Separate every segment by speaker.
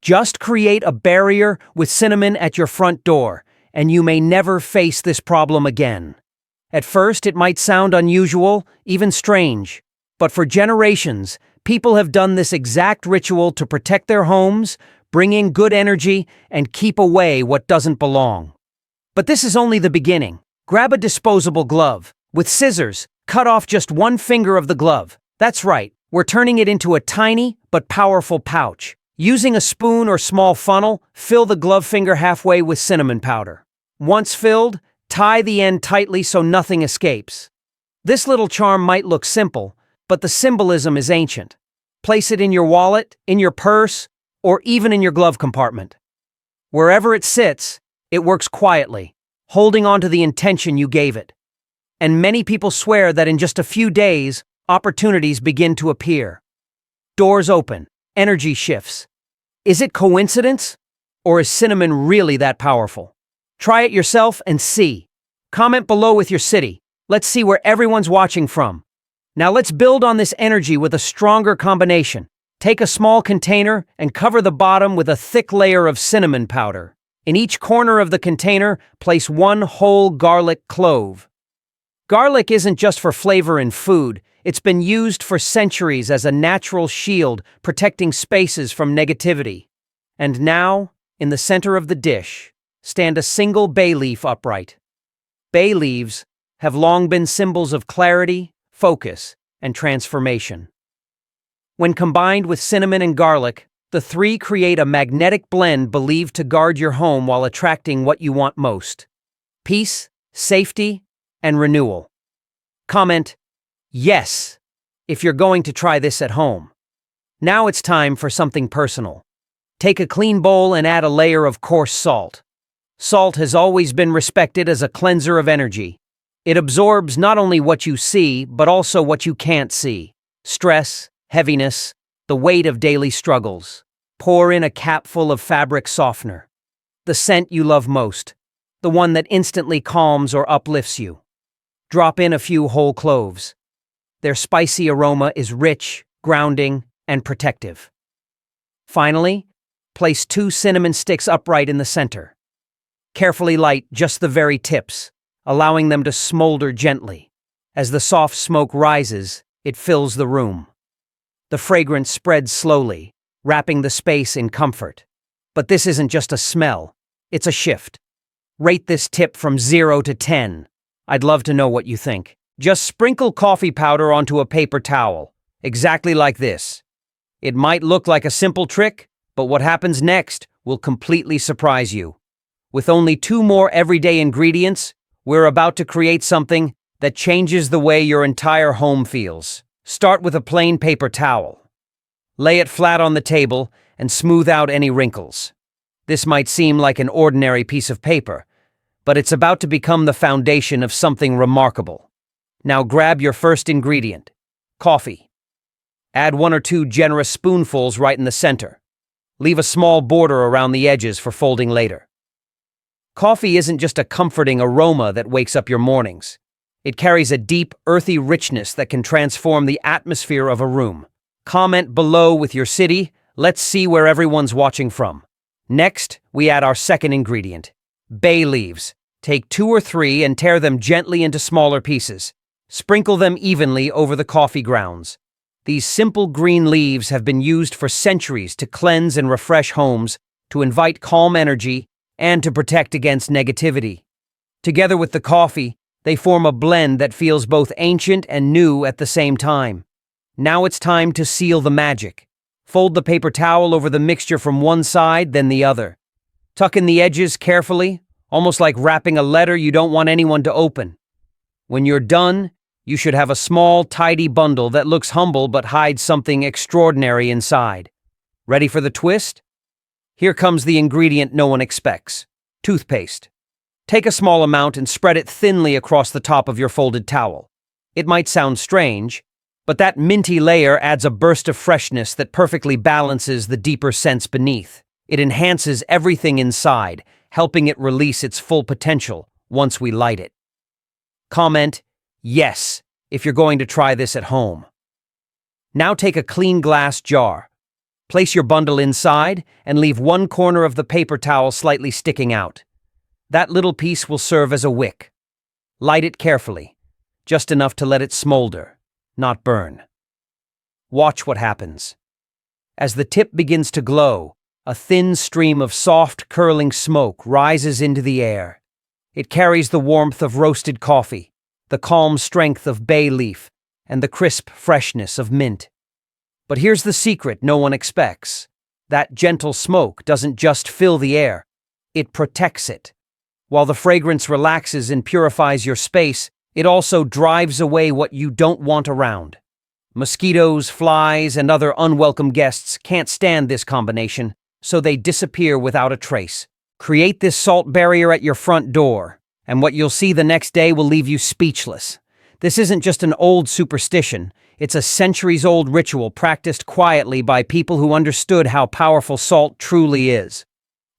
Speaker 1: Just create a barrier with cinnamon at your front door, and you may never face this problem again. At first, it might sound unusual, even strange, but for generations, people have done this exact ritual to protect their homes, bring in good energy, and keep away what doesn't belong. But this is only the beginning. Grab a disposable glove. With scissors, cut off just one finger of the glove. That's right, we're turning it into a tiny but powerful pouch. Using a spoon or small funnel, fill the glove finger halfway with cinnamon powder. Once filled, tie the end tightly so nothing escapes. This little charm might look simple, but the symbolism is ancient. Place it in your wallet, in your purse, or even in your glove compartment. Wherever it sits, it works quietly, holding on to the intention you gave it. And many people swear that in just a few days, opportunities begin to appear. Doors open, energy shifts. Is it coincidence? Or is cinnamon really that powerful? Try it yourself and see. Comment below with your city. Let's see where everyone's watching from. Now let's build on this energy with a stronger combination. Take a small container and cover the bottom with a thick layer of cinnamon powder. In each corner of the container, place one whole garlic clove. Garlic isn't just for flavor in food. It's been used for centuries as a natural shield, protecting spaces from negativity. And now, in the center of the dish, stand a single bay leaf upright. Bay leaves have long been symbols of clarity, focus, and transformation. When combined with cinnamon and garlic, the three create a magnetic blend believed to guard your home while attracting what you want most: peace, safety, and renewal. Comment yes if you're going to try this at home. Now it's time for something personal. Take a clean bowl and add a layer of coarse salt. Salt has always been respected as a cleanser of energy. It absorbs not only what you see, but also what you can't see: stress, heaviness, the weight of daily struggles. Pour in a capful of fabric softener, the scent you love most, the one that instantly calms or uplifts you. Drop in a few whole cloves. Their spicy aroma is rich, grounding, and protective. Finally, place 2 cinnamon sticks upright in the center. Carefully light just the very tips, allowing them to smolder gently. As the soft smoke rises, it fills the room. The fragrance spreads slowly, wrapping the space in comfort. But this isn't just a smell, it's a shift. Rate this tip from 0 to 10. I'd love to know what you think. Just sprinkle coffee powder onto a paper towel, exactly like this. It might look like a simple trick, but what happens next will completely surprise you. With only 2 more everyday ingredients, we're about to create something that changes the way your entire home feels. Start with a plain paper towel. Lay it flat on the table and smooth out any wrinkles. This might seem like an ordinary piece of paper, but it's about to become the foundation of something remarkable. Now grab your first ingredient, coffee. Add 1 or 2 generous spoonfuls right in the center. Leave a small border around the edges for folding later. Coffee isn't just a comforting aroma that wakes up your mornings. It carries a deep, earthy richness that can transform the atmosphere of a room. Comment below with your city. Let's see where everyone's watching from. Next, we add our second ingredient, bay leaves. Take 2 or 3 and tear them gently into smaller pieces. Sprinkle them evenly over the coffee grounds. These simple green leaves have been used for centuries to cleanse and refresh homes, to invite calm energy, and to protect against negativity. Together with the coffee, they form a blend that feels both ancient and new at the same time. Now it's time to seal the magic. Fold the paper towel over the mixture from one side, then the other. Tuck in the edges carefully, almost like wrapping a letter you don't want anyone to open. When you're done, you should have a small, tidy bundle that looks humble but hides something extraordinary inside. Ready for the twist? Here comes the ingredient no one expects: toothpaste. Take a small amount and spread it thinly across the top of your folded towel. It might sound strange, but that minty layer adds a burst of freshness that perfectly balances the deeper scents beneath. It enhances everything inside, helping it release its full potential once we light it. Comment yes if you're going to try this at home. Now take a clean glass jar. Place your bundle inside and leave one corner of the paper towel slightly sticking out. That little piece will serve as a wick. Light it carefully, just enough to let it smolder, not burn. Watch what happens. As the tip begins to glow, a thin stream of soft, curling smoke rises into the air. It carries the warmth of roasted coffee, the calm strength of bay leaf, and the crisp freshness of mint. But here's the secret no one expects. That gentle smoke doesn't just fill the air, it protects it. While the fragrance relaxes and purifies your space, it also drives away what you don't want around. Mosquitoes, flies, and other unwelcome guests can't stand this combination, so they disappear without a trace. Create this salt barrier at your front door, and what you'll see the next day will leave you speechless. This isn't just an old superstition, it's a centuries-old ritual practiced quietly by people who understood how powerful salt truly is.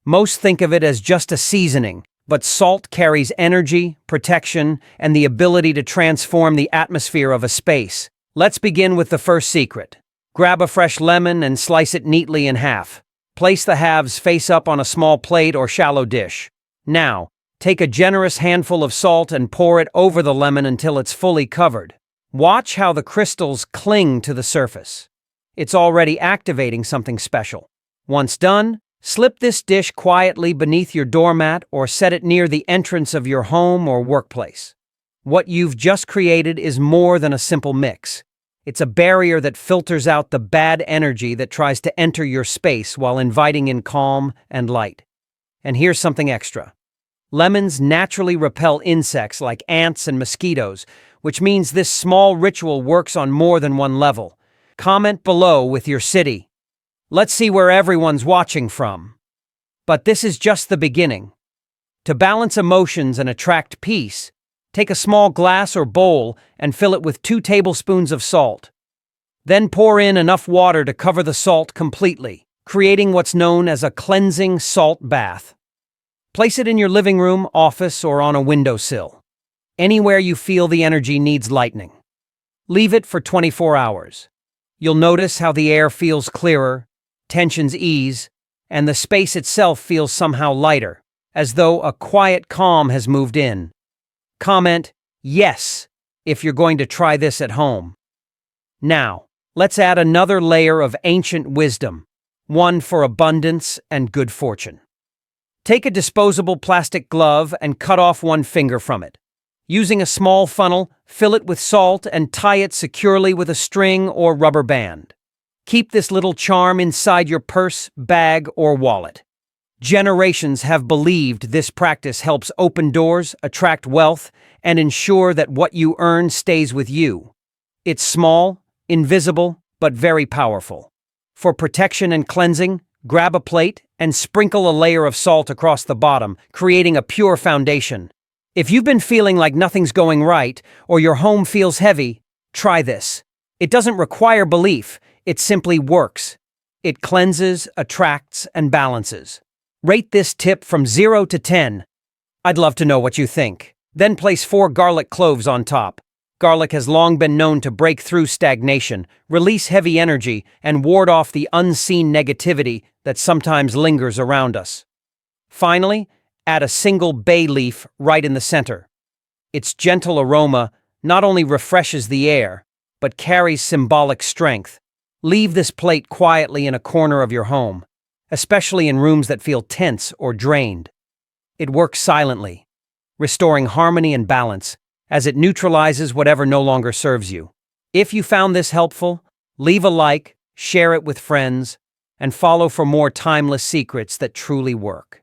Speaker 1: Most think of it as just a seasoning, but salt carries energy, protection, and the ability to transform the atmosphere of a space. Let's begin with the first secret. Grab a fresh lemon and slice it neatly in half. Place the halves face up on a small plate or shallow dish. Now, take a generous handful of salt and pour it over the lemon until it's fully covered. Watch how the crystals cling to the surface. It's already activating something special. Once done, slip this dish quietly beneath your doormat or set it near the entrance of your home or workplace. What you've just created is more than a simple mix. It's a barrier that filters out the bad energy that tries to enter your space while inviting in calm and light. And here's something extra. Lemons naturally repel insects like ants and mosquitoes, which means this small ritual works on more than one level. Comment below with your city. Let's see where everyone's watching from. But this is just the beginning. To balance emotions and attract peace, take a small glass or bowl and fill it with 2 tablespoons of salt. Then pour in enough water to cover the salt completely, creating what's known as a cleansing salt bath. Place it in your living room, office, or on a windowsill. Anywhere you feel the energy needs lightening. Leave it for 24 hours. You'll notice how the air feels clearer, tensions ease, and the space itself feels somehow lighter, as though a quiet calm has moved in. Comment yes if you're going to try this at home. Now, let's add another layer of ancient wisdom, one for abundance and good fortune. Take a disposable plastic glove and cut off one finger from it. Using a small funnel, fill it with salt and tie it securely with a string or rubber band. Keep this little charm inside your purse, bag, or wallet. Generations have believed this practice helps open doors, attract wealth, and ensure that what you earn stays with you. It's small, invisible, but very powerful. For protection and cleansing, grab a plate and sprinkle a layer of salt across the bottom, creating a pure foundation. If you've been feeling like nothing's going right, or your home feels heavy, try this. It doesn't require belief, it simply works. It cleanses, attracts, and balances. Rate this tip from 0 to 10. I'd love to know what you think. Then place 4 garlic cloves on top. Garlic has long been known to break through stagnation, release heavy energy, and ward off the unseen negativity that sometimes lingers around us. Finally, add a single bay leaf right in the center. Its gentle aroma not only refreshes the air, but carries symbolic strength. Leave this plate quietly in a corner of your home, especially in rooms that feel tense or drained. It works silently, restoring harmony and balance as it neutralizes whatever no longer serves you. If you found this helpful, leave a like, share it with friends, and follow for more timeless secrets that truly work.